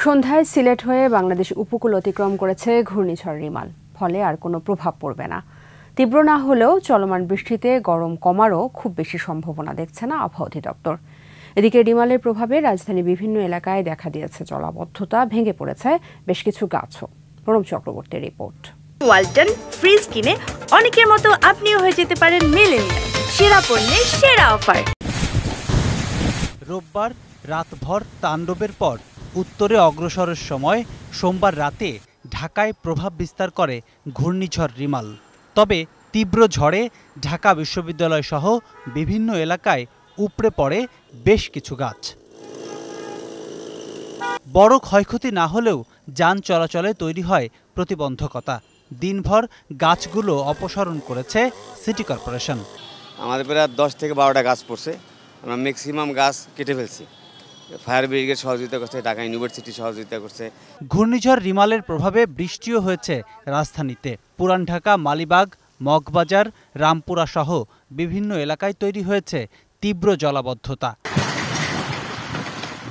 সন্ধ্যায় সিলেট হয়ে বাংলাদেশ উপকূল অতিক্রম করেছে ঘূর্ণিঝড় রিমাল। ফলে আর কোনো প্রভাব পড়বে না। তীব্র না হলেও চলমান বৃষ্টিতে গরম কমারও খুব বেশি সম্ভাবনা দেখছে না আবহাওয়া অধিদপ্তর। এদিকে রিমালের প্রভাবে রাজধানীর বিভিন্ন এলাকায় দেখা দিয়েছে জলাবদ্ধতা, ভেঙে পড়েছে বেশ কিছু গাছও। প্রণব চক্রবর্তীর রিপোর্ট। ওয়ালটন ফ্রিজ কিনে অনেকের মতো আপনিও হয়ে যেতে পারেন মিলেনিয়াল। সেরা পণ্যের সেরা অফার। রোববার রাতভর তাণ্ডবের পর উত্তরে অগ্রসরের সময় সোমবার রাতে ঢাকায় প্রভাব বিস্তার করে ঘূর্ণিঝড় রিমাল। তবে তীব্র ঝড়ে ঢাকা বিশ্ববিদ্যালয় সহ বিভিন্ন এলাকায় উপড়ে পড়ে বেশ কিছু গাছ। বড় ক্ষয়ক্ষতি না হলেও যান চলাচলে তৈরি হয় প্রতিবন্ধকতা। দিনভর গাছগুলো অপসারণ করেছে সিটি কর্পোরেশন। আমাদের প্রায় 10 থেকে 12টা গাছ পড়ছে। আমরা ম্যাক্সিমাম গাছ কেটে ফেলছি। ফায়ার ব্রিগেড সহযোগিতা করছে, ঢাকা ইউনিভার্সিটি সহযোগিতা করছে। ঘূর্ণিঝড় রিমালের প্রভাবে বৃষ্টিও হয়েছে রাজধানীতে। পুরান ঢাকা, মালিবাগ, মগবাজার, রামপুরা সহ বিভিন্ন এলাকায় তৈরি হয়েছে তীব্র জলাবদ্ধতা।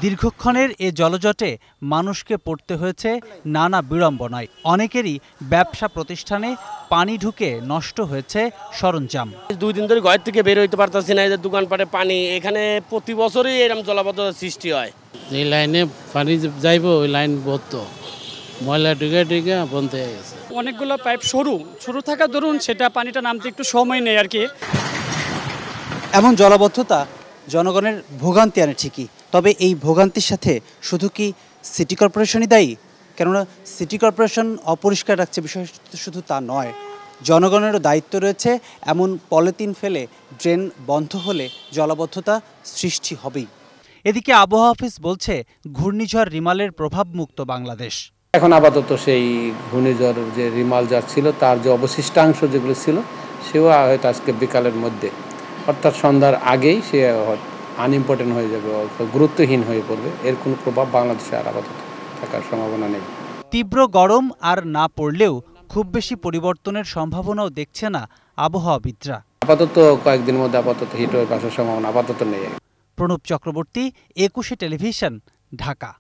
দীর্ঘক্ষণের এ জলজটে মানুষকে পড়তে হয়েছে নানা বিড়ম্বনায়। অনেকেরই ব্যবসা প্রতিষ্ঠানে পানি ঢুকে নষ্ট হয়েছে সরঞ্জাম। 2 দিন ধরে ঘর থেকে বের হইতে পারতেছি না। যে দোকানপাটে পানি, এখানে প্রতি বছরই এরকম জলাবদ্ধতার সৃষ্টি হয়। যে লাইনে পানি যাইব ওই লাইন বদ্ধ, ময়লা ঢুকে বন্ধ হয়ে গেছে। অনেকগুলো পাইপ সরু থাকা দরুন সেটা পানিটা নামতে একটু সময় নেই আর কি। এমন জলাবদ্ধতা জনগণের ভোগান্তি আনে ঠিকই, তবে এই ভোগান্তির সাথে শুধু কি সিটি কর্পোরেশনই দায়ী? কেননা সিটি কর্পোরেশন অপরিষ্কার রাখছে, বিষয় শুধু তা নয়, জনগণেরও দায়িত্ব রয়েছে। এমন পলিথিন ফেলে ড্রেন বন্ধ হলে জলাবদ্ধতা সৃষ্টি হবেই। এদিকে আবহাওয়া অফিস বলছে ঘূর্ণিঝড় রিমালের প্রভাবমুক্ত বাংলাদেশ। এখন আপাতত সেই ঘূর্ণিঝড় যে রিমাল যার ছিল তার যে অবশিষ্টাংশ যেগুলো ছিল সেও হয়তো আজকে বিকালের মধ্যে অর্থাৎ সন্ধ্যার আগেই সে আনইম্পর্টেন্ট হয়ে যাবে, গুরুত্বহীন হয়ে পড়বে। এর কোনো প্রভাব বাংলাদেশে আর আপাতত থাকার সম্ভাবনা নেই। তীব্র গরম আর না পড়লেও খুব বেশি পরিবর্তনের সম্ভাবনাও দেখছে না আবহাওয়াবিদরা। আপাতত কয়েকদিনের মধ্যে আপাতত হিট ওয়েভ আসার সম্ভাবনা আপাতত নেই। প্রণব চক্রবর্তী, 21 টেলিভিশন, ঢাকা।